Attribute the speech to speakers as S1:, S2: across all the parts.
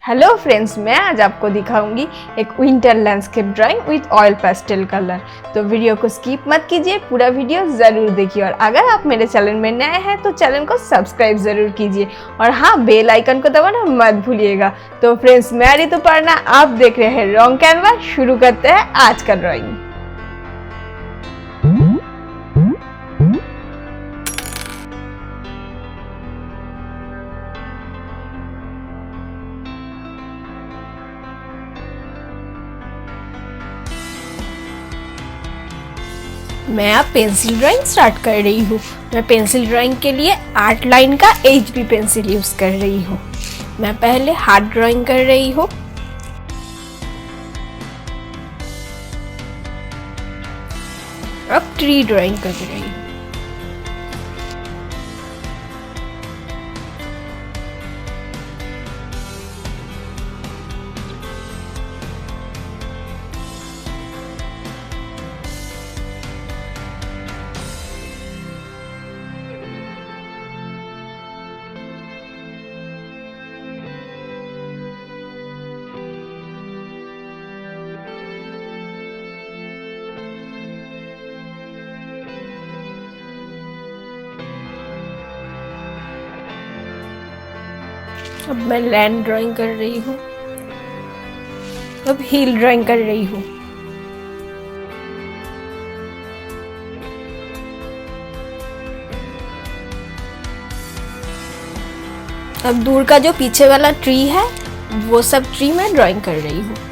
S1: Hello friends, मैं आज आपको दिखाऊंगी एक winter landscape drawing with oil pastel colour. तो वीडियो को स्किप मत कीजिए, पूरा वीडियो ज़रूर देखिए। और अगर आप मेरे चैनल में नए हैं तो चैनल को सब्सक्राइब ज़रूर कीजिए और हाँ, बेल आइकन को दबाना मत भूलिएगा। तो फ्रेंड्स, मैं ऋतुपर्णा, आप देख रहे हैं रॉन्ग कैनवा। शुरू करते हैं आज का ड्राइंग। मैं अब पेंसिल ड्राइंग स्टार्ट कर रही हूँ। मैं पेंसिल ड्राइंग के लिए आर्ट लाइन का HB पेंसिल यूज़ कर रही हूँ। मैं पहले हार्ट ड्राइंग कर रही हूँ। अब ट्री ड्राइंग कर रही हूँ। अब मैं लैंड ड्राइंग कर रही हूँ। अब हिल ड्राइंग कर रही हूँ। अब दूर का जो पीछे वाला ट्री है वो सब ट्री मैं ड्राइंग कर रही हूँ।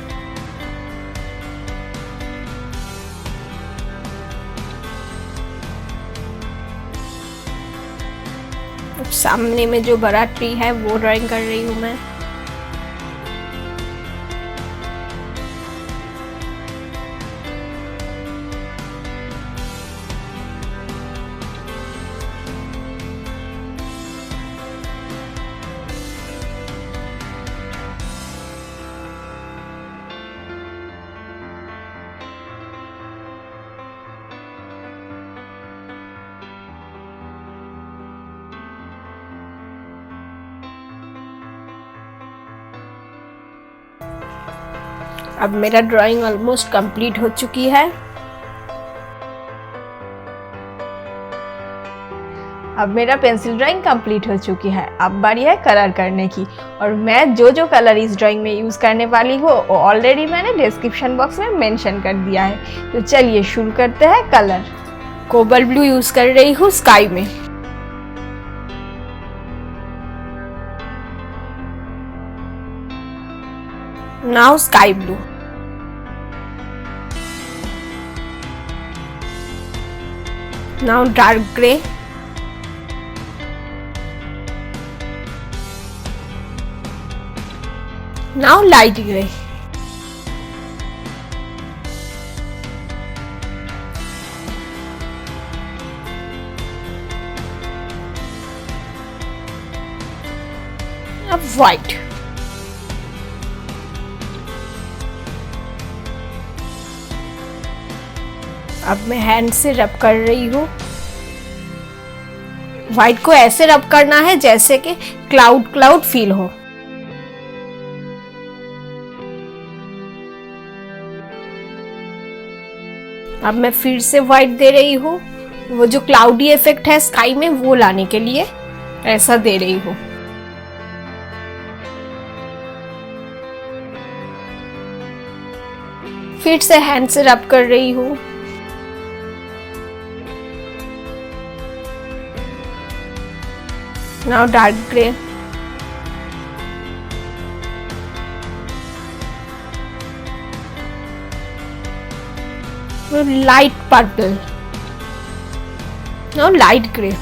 S1: अब सामने में जो बड़ा ट्री है वो ड्राइंग कर रही हूँ मैं। अब मेरा ड्राइंग ऑलमोस्ट कंप्लीट हो चुकी है। अब मेरा पेंसिल ड्राइंग कंप्लीट हो चुकी है। अब बारी है कलर करने की। और मैं जो कलर इस ड्राइंग में यूज़ करने वाली हूँ वो ऑलरेडी मैंने डिस्क्रिप्शन बॉक्स में मेंशन कर दिया है। तो चलिए शुरू करते हैं कलर। कोबाल्ट ब्लू यूज़ कर रही हूँ स्काई में। Now sky blue. Now dark gray. Now light gray. Now white. अब मैं हैंड से रब कर रही हूँ। व्हाइट को ऐसे रब करना है जैसे कि क्लाउड फील हो। अब मैं फिर से व्हाइट दे रही हूँ। वो जो क्लाउडी इफेक्ट है स्काई में वो लाने के लिए ऐसा दे रही हूँ। फिर से हैंड से रब कर रही हूँ। Now dark gray. Light purple. Now light gray.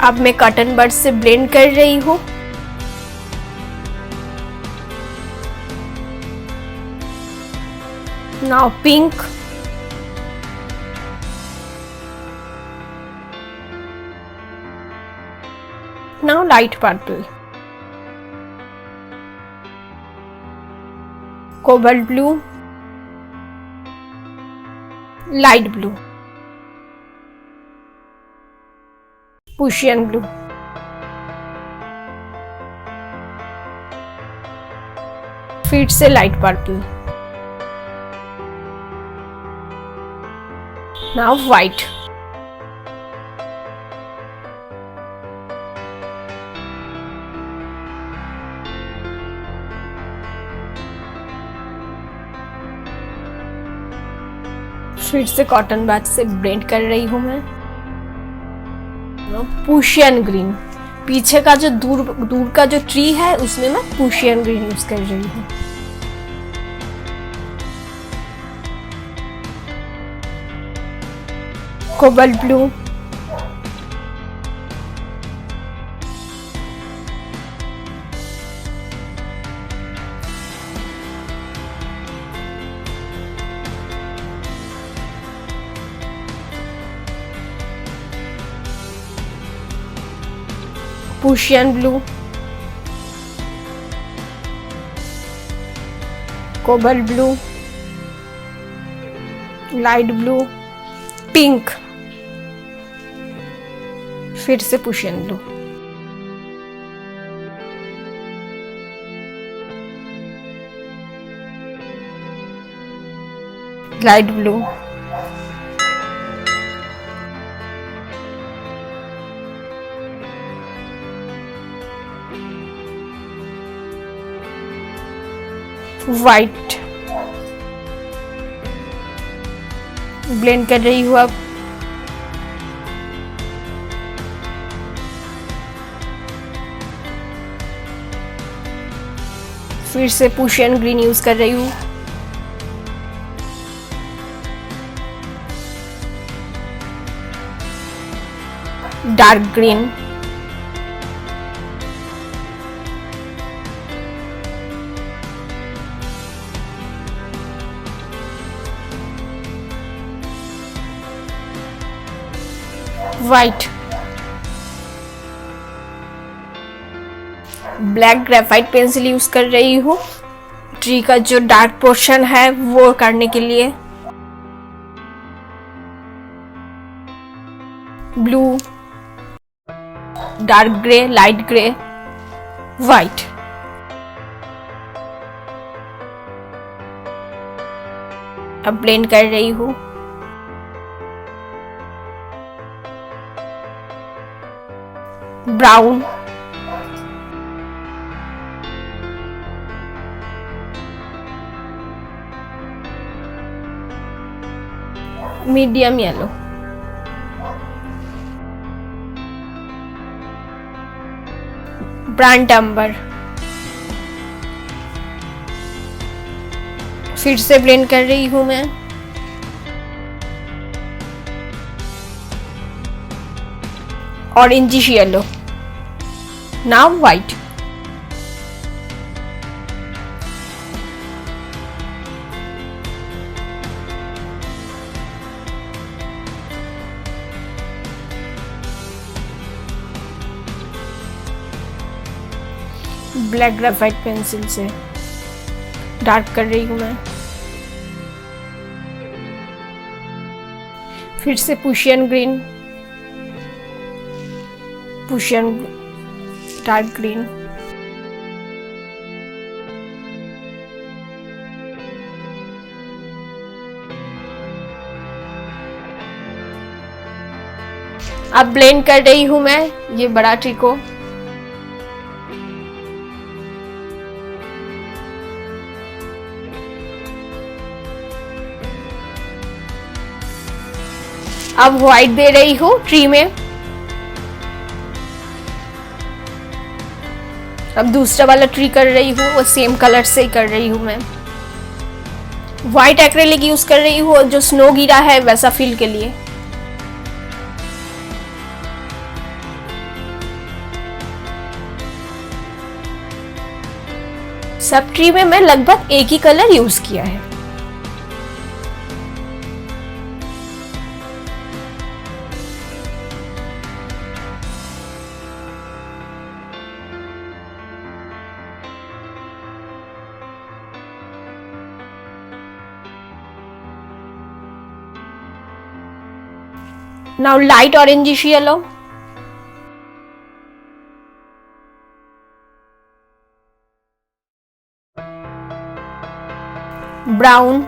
S1: अब मैं कॉटन बड से ब्लेंड कर रही हूँ। Now pink. Now light purple. Cobalt blue. light blue. Prussian blue, फिर से लाइट पर्पल, नाउ व्हाइट, फिर से कॉटन बैग से ब्लेंड कर रही हूं मैं। प्रूशियन ग्रीन, पीछे का जो दूर का जो ट्री है उसमें मैं प्रूशियन ग्रीन यूज कर रही हूँ। Cobalt blue, Prussian blue, cobalt blue, light blue, pink, फिर से Prussian blue, light blue, white, blend कर रही हूँ अब। फिर से प्रूशियन ग्रीन यूज कर रही हूँ। Dark green, white, black graphite pencil use कर रही हूँ ट्री का जो डार्क पोर्शन है वो करने के लिए। Blue, dark grey, light grey, white, अब ब्लेंड कर रही हूँ। Brown, medium yellow, brand amber, फिर से ब्लेंड कर रही हूं मैं। Orangish yellow, now white, black graphite pencil से डार्क कर रही हूं मैं। फिर से Prussian green, Prussian dark green, अब ब्लेंड कर रही हूं मैं ये बड़ा ट्री को। अब व्हाइट दे रही हूँ ट्री में। अब दूसरा वाला ट्री कर रही हूँ, वो सेम कलर से ही कर रही हूँ मैं। व्हाइट एक्रेलिक यूज कर रही हूँ जो स्नो गिरा है वैसा फील के लिए। सब ट्री में मैं लगभग एक ही कलर यूज किया है। Now light orangish yellow, brown,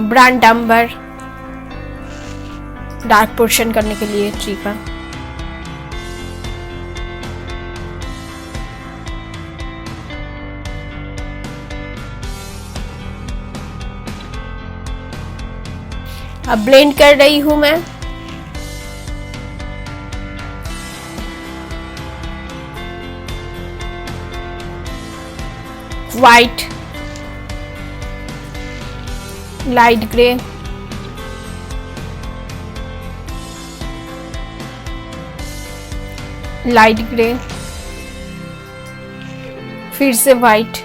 S1: brand amber, dark portion करने के लिए ट्री का, अब ब्लेंड कर रही हूं मैं। White, light grey, light grey, फिर से white,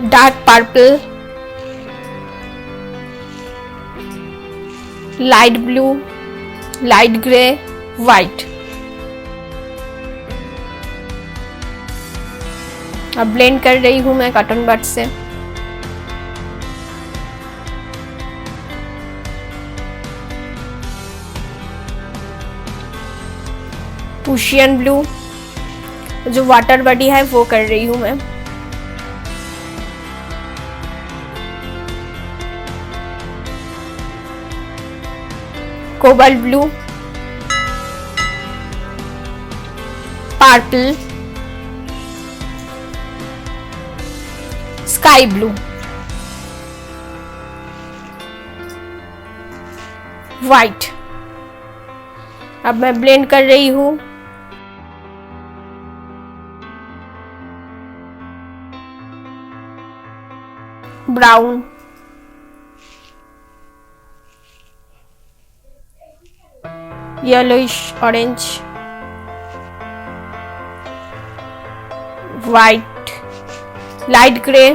S1: dark purple, light blue, light grey, white. अब ब्लेंड कर रही हूं मैं कॉटन बड से। ओशियन ब्लू, जो वाटर बॉडी है वो कर रही हूं मैं। Cobalt blue, purple, sky blue, white. अब मैं ब्लेंड कर रही हूं। Brown, yellowish orange, white, light grey,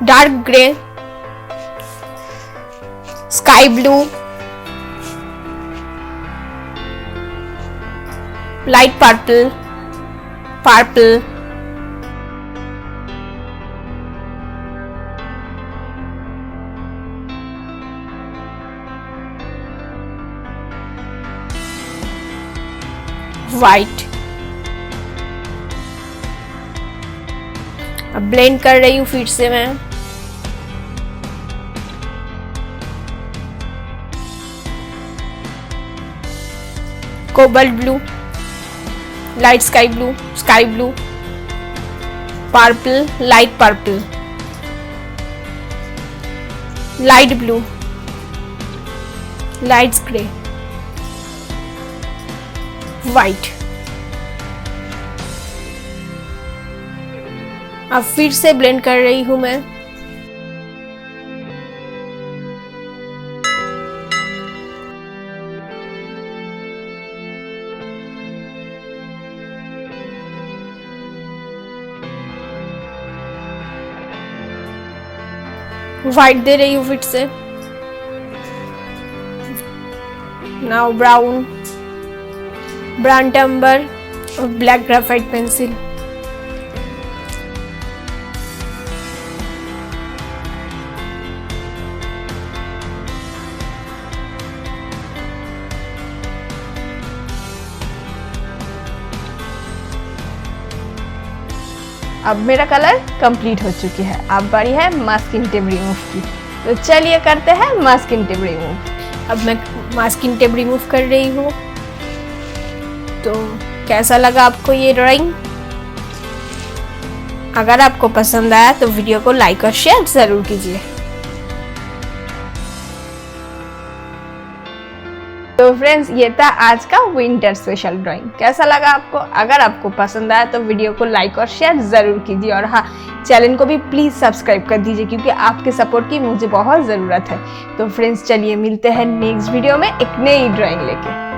S1: dark grey, sky blue, light purple, purple, white. अब ब्लेंड कर रही हूँ फिर से मैं। Cobalt blue, light sky blue, purple, light purple, light blue, light grey, white. अब फिर से ब्लेंड कर रही हूं मैं। वाइट दे रही हूँ फिर से। नाउ ब्राउन, ब्रांड एम्बर और ब्लैक ग्रेफाइट पेंसिल।
S2: अब मेरा कलर कंप्लीट हो चुकी है। अब बारी है मास्किंग टेप रिमूव की, तो चलिए करते हैं मास्किंग टेप रिमूव।
S1: अब मैं मास्किंग टेप रिमूव कर रही हूँ। तो कैसा लगा आपको ये ड्राइंग? अगर आपको पसंद आया तो वीडियो को लाइक और शेयर ज़रूर कीजिए। तो फ्रेंड्स ये था आज का विंटर स्पेशल ड्राइंग। कैसा लगा आपको? अगर आपको पसंद आया तो वीडियो को लाइक और शेयर ज़रूर कीजिए, और हाँ, चैनल को भी प्लीज़ सब्सक्राइब कर दीजिए क्योंकि आपके सपोर्ट की मुझे बहुत ज़रूरत है। तो फ्रेंड्स चलिए मिलते हैं नेक्स्ट वीडियो में एक नई ड्राइंग लेके।